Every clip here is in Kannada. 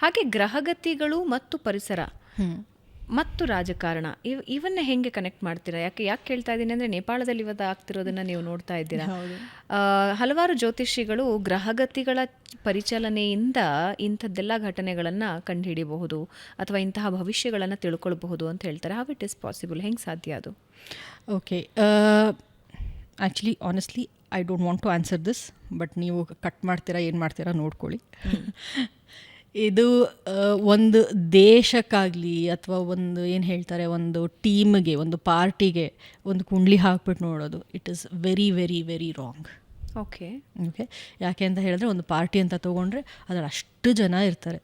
ಹಾಗೆ ಗ್ರಹಗತಿಗಳು ಮತ್ತು ಪರಿಸರ ಮತ್ತು ರಾಜಕಾರಣ ಇವನ್ನ ಹೆಂಗೆ ಕನೆಕ್ಟ್ ಮಾಡ್ತೀರಾ? ಯಾಕೆ ಕೇಳ್ತಾ ಇದ್ದೀನಿ ಅಂದರೆ, ನೇಪಾಳದಲ್ಲಿ ಇವತ್ತು ಆಗ್ತಿರೋದನ್ನು ನೀವು ನೋಡ್ತಾ ಇದ್ದೀರಾ. ಹಲವಾರು ಜ್ಯೋತಿಷಿಗಳು ಗ್ರಹಗತಿಗಳ ಪರಿಚಲನೆಯಿಂದ ಇಂಥದ್ದೆಲ್ಲ ಘಟನೆಗಳನ್ನು ಕಂಡುಹಿಡಿಯಬಹುದು ಅಥವಾ ಇಂತಹ ಭವಿಷ್ಯಗಳನ್ನು ತಿಳ್ಕೊಳ್ಬಹುದು ಅಂತ ಹೇಳ್ತಾರೆ. How it is possible? ಹೆಂಗೆ ಸಾಧ್ಯ ಅದು? Okay, actually honestly I don't want to answer this, but ನೀವು ಕಟ್ ಮಾಡ್ತೀರಾ ಏನು ಮಾಡ್ತೀರಾ ನೋಡ್ಕೊಳ್ಳಿ. ಇದು ಒಂದು ದೇಶಕ್ಕಾಗಲಿ ಅಥವಾ ಒಂದು ಏನು ಹೇಳ್ತಾರೆ, ಒಂದು ಟೀಮ್ಗೆ, ಒಂದು ಪಾರ್ಟಿಗೆ ಒಂದು ಕುಂಡ್ಲಿ ಹಾಕ್ಬಿಟ್ಟು ನೋಡೋದು, it is very very very wrong. Okay okay, ಯಾಕೆ ಅಂತ ಹೇಳಿದ್ರೆ, ಒಂದು ಪಾರ್ಟಿ ಅಂತ ತೊಗೊಂಡ್ರೆ ಅದರಲ್ಲಿ ಅಷ್ಟು ಜನ ಇರ್ತಾರೆ,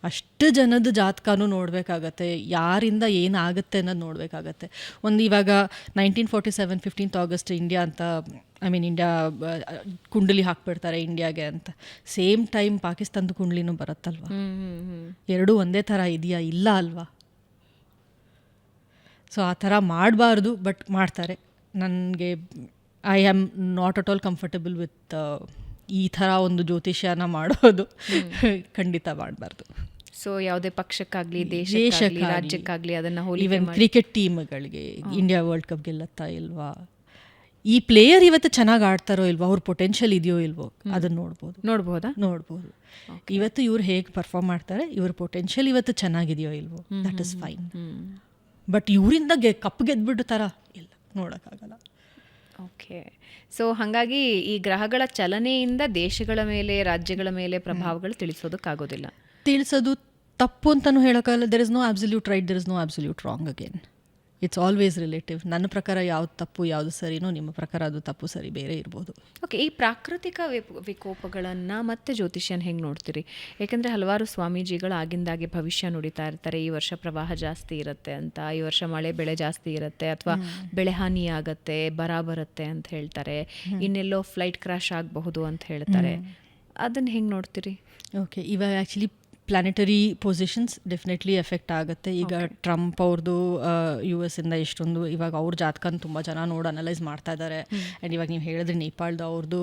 ಅಷ್ಟು ಜನದ ಜಾತಕನೂ ನೋಡಬೇಕಾಗತ್ತೆ, ಯಾರಿಂದ ಏನಾಗುತ್ತೆ ಅನ್ನೋದು ನೋಡಬೇಕಾಗತ್ತೆ. ಒಂದು ಇವಾಗ 1947 15th August ಇಂಡಿಯಾ ಅಂತ, ಇಂಡಿಯಾ ಕುಂಡಲಿ ಹಾಕ್ಬಿಡ್ತಾರೆ ಇಂಡಿಯಾಗೆ ಅಂತ. ಸೇಮ್ ಟೈಮ್ ಪಾಕಿಸ್ತಾನದ ಕುಂಡ್ಲಿನೂ ಬರುತ್ತಲ್ವ. ಎರಡೂ ಒಂದೇ ಥರ ಇದೆಯಾ? ಇಲ್ಲ ಅಲ್ವಾ. ಸೊ ಆ ಥರ ಮಾಡಬಾರ್ದು, ಬಟ್ ಮಾಡ್ತಾರೆ. ನನಗೆ I am not at all comfortable with ಈ ಥರ ಒಂದು ಜ್ಯೋತಿಷ್ಯನ ಮಾಡೋದು. ಖಂಡಿತ ಮಾಡಬಾರ್ದು. ಸೊ ಯಾವುದೇ ಪಕ್ಷಕ್ಕಾಗಲಿ, ದೇಶಕ್ಕಾಗಲಿ, ರಾಜ್ಯಕ್ಕಾಗಲಿ ಅದನ್ನು ಹೋಲಿ. ಈವನ್ ಕ್ರಿಕೆಟ್ ಟೀಮ್ಗಳಿಗೆ ಇಂಡಿಯಾ ವರ್ಲ್ಡ್ ಕಪ್ ಗೆಲ್ಲತ್ತಾ ಇಲ್ವಾ, ಈ ಪ್ಲೇಯರ್ ಇವತ್ತು ಚೆನ್ನಾಗಿ ಆಡ್ತಾರೋ ಇಲ್ವೋ, ಅವ್ರ ಪೊಟೆನ್ಷಿಯಲ್ ಇದೆಯೋ ಇಲ್ವೋ, ಅದನ್ನು ನೋಡ್ಬೋದು. ಇವತ್ತು ಇವ್ರು ಹೇಗೆ ಪರ್ಫಾರ್ಮ್ ಮಾಡ್ತಾರೆ, ಇವ್ರ ಪೊಟೆನ್ಷಿಯಲ್ ಇವತ್ತು ಚೆನ್ನಾಗಿದೆಯೋ ಇಲ್ವೋ, ದಟ್ ಇಸ್ ಫೈನ್. ಬಟ್ ಇವರಿಂದ ಕಪ್ ಗೆದ್ಬಿಡ್ತಾರ? ಇಲ್ಲ, ನೋಡೋಕ್ಕಾಗಲ್ಲ. ಓಕೆ, ಸೊ ಹಾಗಾಗಿ ಈ ಗ್ರಹಗಳ ಚಲನೆಯಿಂದ ದೇಶಗಳ ಮೇಲೆ, ರಾಜ್ಯಗಳ ಮೇಲೆ ಪ್ರಭಾವಗಳು ತಿಳಿಸೋದಕ್ಕಾಗೋದಿಲ್ಲ. ತಿಳಿಸೋದು ತಪ್ಪು ಅಂತಲೂ ಹೇಳೋಕ್ಕಾಗಲ್ಲ. There is no absolute right, there is no absolute wrong. Again it's always relative. ನನ್ನ ಪ್ರಕಾರ ಯಾವ್ದು ತಪ್ಪು ಯಾವುದು ಸರಿನೋ, ನಿಮ್ಮ ಪ್ರಕಾರ ಅದು ತಪ್ಪು ಸರಿ ಬೇರೆ ಇರ್ಬೋದು. ಓಕೆ, ಈ ಪ್ರಾಕೃತಿಕ ವಿಕೋಪಗಳನ್ನು ಮತ್ತೆ ಜ್ಯೋತಿಷ್ಯನ ಹೆಂಗೆ ನೋಡ್ತೀರಿ? ಯಾಕೆಂದರೆ ಹಲವಾರು ಸ್ವಾಮೀಜಿಗಳು ಆಗಿಂದಾಗೆ ಭವಿಷ್ಯ ನುಡಿತಾ ಇರ್ತಾರೆ. ಈ ವರ್ಷ ಪ್ರವಾಹ ಜಾಸ್ತಿ ಇರುತ್ತೆ ಅಂತ, ಈ ವರ್ಷ ಮಳೆ ಬೆಳೆ ಜಾಸ್ತಿ ಇರುತ್ತೆ, ಅಥವಾ ಬೆಳೆ ಹಾನಿ ಆಗತ್ತೆ, ಬರ ಬರುತ್ತೆ ಅಂತ ಹೇಳ್ತಾರೆ, ಇನ್ನೆಲ್ಲೋ ಫ್ಲೈಟ್ ಕ್ರ್ಯಾಶ್ ಆಗಬಹುದು ಅಂತ ಹೇಳ್ತಾರೆ. ಅದನ್ನು ಹೆಂಗೆ ನೋಡ್ತೀರಿ? ಓಕೆ, ಇವಾಗ actually planetary positions definitely effect ಆಗುತ್ತೆ. ಈಗ ಟ್ರಂಪ್ ಅವ್ರದ್ದು US ಇಂದ ಎಷ್ಟೊಂದು ಇವಾಗ ಅವ್ರ ಜಾತಕನ ತುಂಬ ಜನ ನೋಡಿ ಅನಲೈಸ್ ಮಾಡ್ತಾ ಇದ್ದಾರೆ. ಆ್ಯಂಡ್ ಇವಾಗ ನೀವು ಹೇಳಿದ್ರೆ ನೇಪಾಳದ ಅವ್ರದ್ದು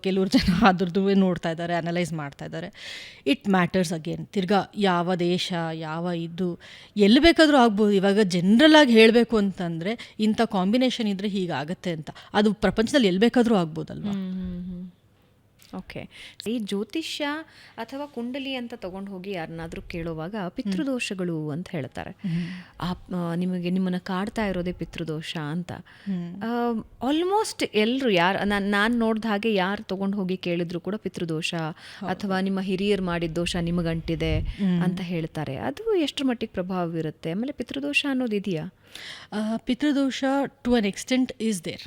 ಕೆಲವ್ರು ಜನ ಅದ್ರದ್ದು ನೋಡ್ತಾ ಇದ್ದಾರೆ, ಅನಲೈಸ್ ಮಾಡ್ತಾ ಇದ್ದಾರೆ. It matters again. ತಿರ್ಗಾ ಯಾವ ದೇಶ, ಯಾವ ಇದು ಎಲ್ಲಿ ಬೇಕಾದರೂ ಆಗ್ಬೋದು. ಇವಾಗ ಜನರಲ್ ಆಗಿ ಹೇಳಬೇಕು ಅಂತಂದರೆ, ಇಂಥ ಕಾಂಬಿನೇಷನ್ ಇದ್ದರೆ ಹೀಗಾಗತ್ತೆ ಅಂತ, ಅದು ಪ್ರಪಂಚದಲ್ಲಿ ಎಲ್ಲಿ ಬೇಕಾದರೂ ಆಗ್ಬೋದಲ್ವ. ಓಕೆ, ಈ ಜ್ಯೋತಿಷ್ಯ ಅಥವಾ ಕುಂಡಲಿ ಅಂತ ತಗೊಂಡು ಹೋಗಿ ಯಾರನ್ನಾದರೂ ಕೇಳುವಾಗ ಪಿತೃದೋಷಗಳು ಅಂತ ಹೇಳ್ತಾರೆ. ನಿಮ್ಮನ್ನು ಕಾಡ್ತಾ ಇರೋದೇ ಪಿತೃದೋಷ ಅಂತ. ಆಲ್ಮೋಸ್ಟ್ ಎಲ್ಲರೂ ನಾನು ನೋಡಿದ ಹಾಗೆ ಯಾರು ತಗೊಂಡು ಹೋಗಿ ಕೇಳಿದ್ರು ಕೂಡ ಪಿತೃದೋಷ ಅಥವಾ ನಿಮ್ಮ ಹಿರಿಯರು ಮಾಡಿದ ದೋಷ ನಿಮಗಂಟಿದೆ ಅಂತ ಹೇಳ್ತಾರೆ. ಅದು ಎಷ್ಟರ ಮಟ್ಟಿಗೆ ಪ್ರಭಾವ ಬೀರುತ್ತೆ? ಆಮೇಲೆ ಪಿತೃದೋಷ ಅನ್ನೋದು ಇದೆಯಾ? ಪಿತೃದೋಷ to an extent is there,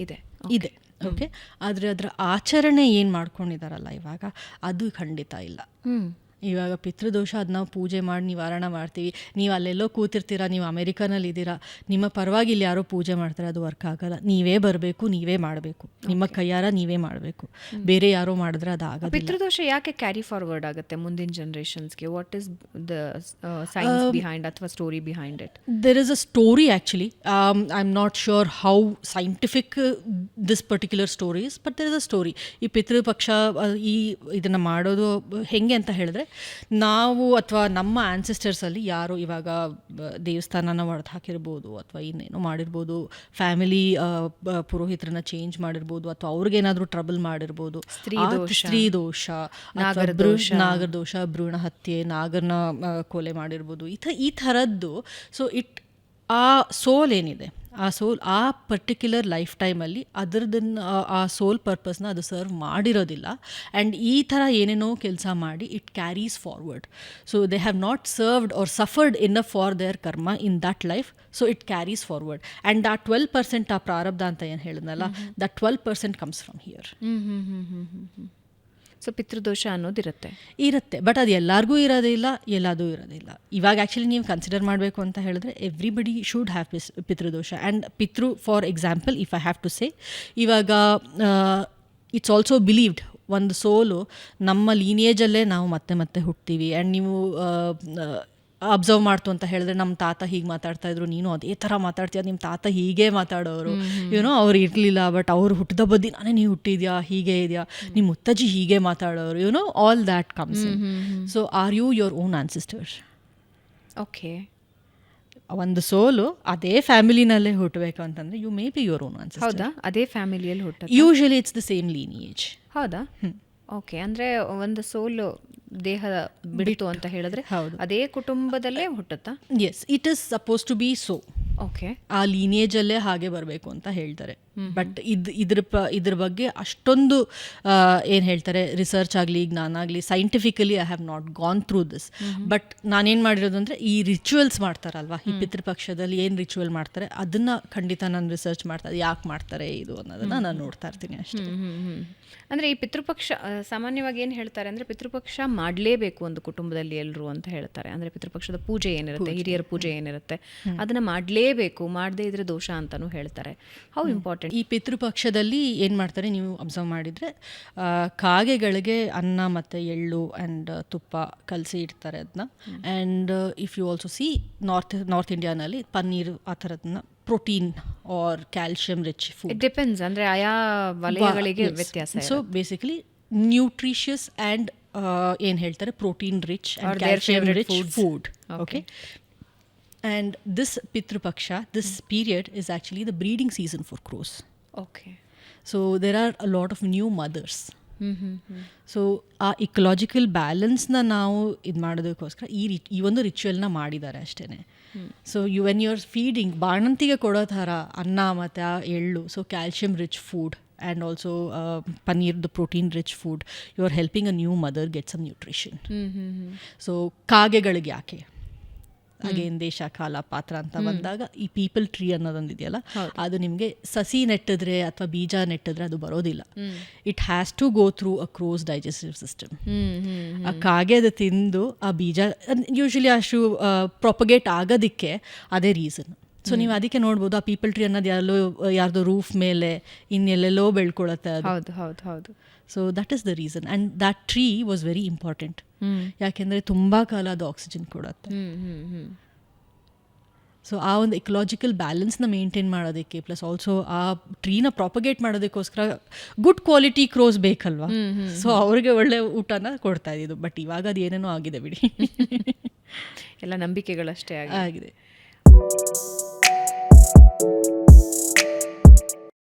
ಇದೆ. ಓಕೆ, ಆದರೆ ಅದರ ಆಚರಣೆ ಏನು ಮಾಡ್ಕೊಂಡಿದ್ದಾರಲ್ಲ ಇವಾಗ, ಅದು ಖಂಡಿತ ಇಲ್ಲ. ಇವಾಗ ಪಿತೃದೋಷ ಅದು ನಾವು ಪೂಜೆ ಮಾಡಿ ನಿವಾರಣೆ ಮಾಡ್ತೀವಿ. ನೀವು ಅಲ್ಲೆಲ್ಲೋ ಕೂತಿರ್ತೀರಾ, ನೀವು ಅಮೆರಿಕನಲ್ಲಿ ಇದ್ದೀರಾ, ನಿಮ್ಮ ಪರವಾಗಿ ಇಲ್ಲಿ ಯಾರೋ ಪೂಜೆ ಮಾಡ್ತಾರೆ, ಅದು ವರ್ಕ್ ಆಗಲ್ಲ. ನೀವೇ ಬರಬೇಕು, ನೀವೇ ಮಾಡಬೇಕು, ನಿಮ್ಮ ಕೈಯಾರ ನೀವೇ ಮಾಡಬೇಕು. ಬೇರೆ ಯಾರೋ ಮಾಡಿದ್ರೆ ಅದು ಆಗಲ್ಲ. ಪಿತೃದೋಷ ಯಾಕೆ ಕ್ಯಾರಿ ಫಾರ್ವರ್ಡ್ ಆಗುತ್ತೆ ಮುಂದಿನ ಜನರೇಷನ್ಸ್ಗೆ? What is the science behind ಅಥವಾ story behind it? There is a story actually. I am not sure how scientific this particular stories, but there is a story. ಈ ಪಿತೃಪಕ್ಷ ಇದನ್ನು ಮಾಡೋದು ಹೆಂಗೆ ಅಂತ ಹೇಳಿದ್ರೆ, ನಾವು ಅಥವಾ ನಮ್ಮ ಆನ್ಸೆಸ್ಟರ್ಸಲ್ಲಿ ಯಾರು ಇವಾಗ ದೇವಸ್ಥಾನನ ಒಡೆದು ಹಾಕಿರ್ಬೋದು, ಅಥವಾ ಇನ್ನೇನೋ ಮಾಡಿರ್ಬೋದು, ಫ್ಯಾಮಿಲಿ ಪುರೋಹಿತರನ್ನ ಚೇಂಜ್ ಮಾಡಿರ್ಬೋದು, ಅಥವಾ ಅವ್ರಿಗೇನಾದರೂ ಟ್ರಬಲ್ ಮಾಡಿರ್ಬೋದು, ಸ್ತ್ರೀ ದೋಷ, ನಾಗರದೋಷ, ಭ್ರೂಣ ಹತ್ಯೆ, ನಾಗರನ್ನ ಕೊಲೆ ಮಾಡಿರ್ಬೋದು, ಈ ಥರದ್ದು. ಸೊ ಆ ಸೋಲ್ ಏನಿದೆ, ಆ ಪರ್ಟಿಕ್ಯುಲರ್ ಲೈಫ್ ಟೈಮಲ್ಲಿ ಅದರದನ್ನು ಆ ಸೋಲ್ ಪರ್ಪಸ್ನ ಅದು ಸರ್ವ್ ಮಾಡಿರೋದಿಲ್ಲ. ಆ್ಯಂಡ್ ಈ ಥರ ಏನೇನೋ ಕೆಲಸ ಮಾಡಿ it carries forward. So they have not served or suffered enough for their karma in that life. So it carries forward. And ಆ 12% ಆ ಪ್ರಾರಬ್ಧ ಅಂತ ಏನು ಹೇಳಿದ್ನಲ್ಲ, that 12% comes from here. So ಪಿತೃದೋಷ ಅನ್ನೋದಿರುತ್ತೆ, ಬಟ್ ಅದು ಎಲ್ಲರಿಗೂ ಇರೋದಿಲ್ಲ, ಎಲ್ಲದೂ ಇರೋದಿಲ್ಲ. ಇವಾಗ ಆ್ಯಕ್ಚುಲಿ ನೀವು ಕನ್ಸಿಡರ್ ಮಾಡಬೇಕು ಅಂತ ಹೇಳಿದ್ರೆ, ಎವ್ರಿಬಡಿ ಶುಡ್ ಹ್ಯಾವ್ ಪಿತೃದೋಷ. ಆ್ಯಂಡ್ ಪಿತೃ, for example, if I have to say, ಇವಾಗ ಇಟ್ಸ್ ಆಲ್ಸೋ ಬಿಲೀವ್ಡ್, ಒಂದು ಸೋಲು ನಮ್ಮ ಲೀನಿಯೇಜಲ್ಲೇ ನಾವು ಮತ್ತೆ ಹುಟ್ತೀವಿ. ಆ್ಯಂಡ್ ನೀವು ಅಬ್ಸರ್ವ್ ಮಾಡ್ತು ಅಂತ ಹೇಳಿದ್ರೆ ನಮ್ಮ ತಾತ ಹೀಗೆ ಮಾತಾಡ್ತಾ ಇದ್ರು, ನೀನು ಅದೇ ಥರ ಮಾತಾಡ್ತೀಯ, ನಿಮ್ಮ ತಾತ ಹೀಗೆ ಮಾತಾಡೋರು, ಏನೋ ಅವ್ರು ಇರಲಿಲ್ಲ ಬಟ್ ಅವ್ರು ಹುಟ್ಟಿದ ಬದ್ದಿ ನಾನೇ ನೀವು ಹುಟ್ಟಿದ್ಯಾ, ಹೀಗೆ ಇದೆಯಾ, ನಿಮ್ಮ ಮುತ್ತಜ್ಜಿ ಹೀಗೆ ಮಾತಾಡೋರು, you know all that comes in. So are you your own ancestor? Okay, ಒಂದು ಸೋಲು ಅದೇ ಫ್ಯಾಮಿಲಿನಲ್ಲೇ ಹುಟ್ಟಬೇಕು ಅಂತಂದ್ರೆ you may be your own ancestor. ಹೌದಾ? ಅದೇ ಫ್ಯಾಮಿಲಿಯಲ್ಲಿ ಹುಟ್ಟ? Usually it's the same lineage. ಹೌದಾ? ಓಕೆ, ಅಂದರೆ ಒಂದು ಸೋಲು ದೇಹ ಬಿಡಿತು ಅಂತ ಹೇಳಿದ್ರೆ ಅದೇ ಕುಟುಂಬದಲ್ಲೇ ಹುಟ್ಟುತ್ತಾ? Yes, it is suppose to be so. Okay, ಆ ಲೀನಿಯೇಜಲ್ಲೇ ಹಾಗೆ ಬರಬೇಕು ಅಂತ ಹೇಳ್ತಾರೆ. ಬಟ್ ಇದ್ರ ಬಗ್ಗೆ ಅಷ್ಟೊಂದು ಏನು ಹೇಳ್ತಾರೆ ರಿಸರ್ಚ್ ಆಗಲಿ ಜ್ಞಾನ ಆಗಲಿ scientifically I have not gone through this. But ನಾನೇನು ಮಾಡಿರೋದು ಅಂದರೆ ಈ ರಿಚುವಲ್ಸ್ ಮಾಡ್ತಾರಲ್ವಾ, ಈ ಪಿತೃಪಕ್ಷದಲ್ಲಿ ಏನು ರಿಚುವಲ್ ಮಾಡ್ತಾರೆ ಅದನ್ನು ಖಂಡಿತ ನಾನು ರಿಸರ್ಚ್ ಮಾಡ್ತಾರೆ, ಯಾಕೆ ಮಾಡ್ತಾರೆ ಇದು ಅನ್ನೋದನ್ನು ನಾನು ನೋಡ್ತಾ ಇರ್ತೀನಿ ಅಷ್ಟೇ. ಅಂದರೆ ಈ ಪಿತೃಪಕ್ಷ ಸಾಮಾನ್ಯವಾಗಿ ಏನು ಹೇಳ್ತಾರೆ ಅಂದರೆ ಪಿತೃಪಕ್ಷ ಮಾಡಲೇಬೇಕು ಒಂದು ಕುಟುಂಬದಲ್ಲಿ ಎಲ್ಲರೂ ಅಂತ ಹೇಳ್ತಾರೆ. ಅಂದರೆ ಪಿತೃಪಕ್ಷದ ಪೂಜೆ ಏನಿರುತ್ತೆ, ಹಿರಿಯರ ಪೂಜೆ ಏನಿರುತ್ತೆ ಅದನ್ನು ಮಾಡಲೇಬೇಕು, ಮಾಡದೇ ಇದ್ರೆ ದೋಷ ಅಂತಲೂ ಹೇಳ್ತಾರೆ. How important? ಈ ಪಿತೃಪಕ್ಷದಲ್ಲಿ ಏನು ಮಾಡ್ತಾರೆ ನೀವು ಅಬ್ಸರ್ವ್ ಮಾಡಿದರೆ, ಕಾಗೆಗಳಿಗೆ ಅನ್ನ ಮತ್ತು ಎಳ್ಳು ಆ್ಯಂಡ್ ತುಪ್ಪ ಕಲಸಿ ಇಡ್ತಾರೆ ಅದನ್ನ. And if you also see north ಇಂಡಿಯಾನಲ್ಲಿ ಪನ್ನೀರ್ ಆ ಥರದನ್ನ protein or calcium rich food. It depends, ಅಂದರೆ ಆಯಾ ವಲಯಗಳಿಗೆ ವ್ಯತ್ಯಾಸ. ಸೊ ಬೇಸಿಕಲಿ ನ್ಯೂಟ್ರಿಷಿಯಸ್ ಆ್ಯಂಡ್ ಏನು ಹೇಳ್ತಾರೆ protein rich and calcium rich food. Okay, and this Pitru Paksha, this period is actually the breeding season for crows. Okay. So there are a lot of new mothers. So ಆ ಇಕಲಾಜಿಕಲ್ ಬ್ಯಾಲೆನ್ಸ್ನ ನಾವು ಇದು ಮಾಡೋದಕ್ಕೋಸ್ಕರ ಈ ಒಂದು ರಿಚುವಲ್ನ ಮಾಡಿದ್ದಾರೆ ಅಷ್ಟೇ. So when you are feeding, ಬಾಣಂತಿಗೆ ಕೊಡೋ ಥರ ಅನ್ನ ಮತ್ತು ಆ ಎಳ್ಳು, so calcium rich food and also paneer the protein rich food, you are helping a new mother get some nutrition. So ಕಾಗೆಗಳಿಗೆ ಯಾಕೆ ಅಗೇನ್ ದೇಶ ಕಾಲ ಪಾತ್ರ ಅಂತ ಬಂದಾಗ ಈ ಪೀಪಲ್ ಟ್ರೀ ಅನ್ನೋದೊಂದಿದೆಯಲ್ಲ, ಅದು ನಿಮಗೆ ಸಸಿ ನೆಟ್ಟಿದ್ರೆ ಅಥವಾ ಬೀಜ ನೆಟ್ಟಿದ್ರೆ ಅದು ಬರೋದಿಲ್ಲ. It has to go through a cross digestive system. ಆ ಕಾಗೆ ಅದು ತಿಂದು ಆ ಬೀಜ ಯೂಶಲಿ ಅಷ್ಟು ಪ್ರೊಪಗೇಟ್ ಆಗೋದಕ್ಕೆ ಅದೇ ರೀಸನ್. ಸೊ ನೀವು ಅದಕ್ಕೆ ನೋಡ್ಬೋದು ಆ ಪೀಪಲ್ ಟ್ರೀ ಅನ್ನೋದು ಯಾರ್ದೋ ರೂಫ್ ಮೇಲೆ ಇನ್ನೆಲ್ಲೆಲ್ಲೋ ಬೆಳ್ಕೊಳತ್ತೆ ಅದು. ಹೌದು ಹೌದು ಹೌದು. So that is the reason. And that tree was very important, ಯಾಕೆಂದರೆ ತುಂಬ ಕಾಲ ಅದು ಆಕ್ಸಿಜನ್ ಕೊಡುತ್ತೆ. ಸೊ ಆ ಒಂದು ಇಕಲಾಜಿಕಲ್ ಬ್ಯಾಲೆನ್ಸ್ನ ಮೇಂಟೈನ್ ಮಾಡೋದಕ್ಕೆ ಪ್ಲಸ್ ಆಲ್ಸೋ ಆ ಟ್ರೀನ ಪ್ರಾಪಗೇಟ್ ಮಾಡೋದಕ್ಕೋಸ್ಕರ ಗುಡ್ ಕ್ವಾಲಿಟಿ ಕ್ರೋಸ್ ಬೇಕಲ್ವಾ. ಸೊ ಅವ್ರಿಗೆ ಒಳ್ಳೆ ಊಟನ ಕೊಡ್ತಾ ಇದ್ದಿದ್ದು. ಬಟ್ ಇವಾಗ ಅದು ಏನೇನೋ ಆಗಿದೆ ಬಿಡಿ, ಎಲ್ಲ ನಂಬಿಕೆಗಳಷ್ಟೇ ಆಗಿದೆ.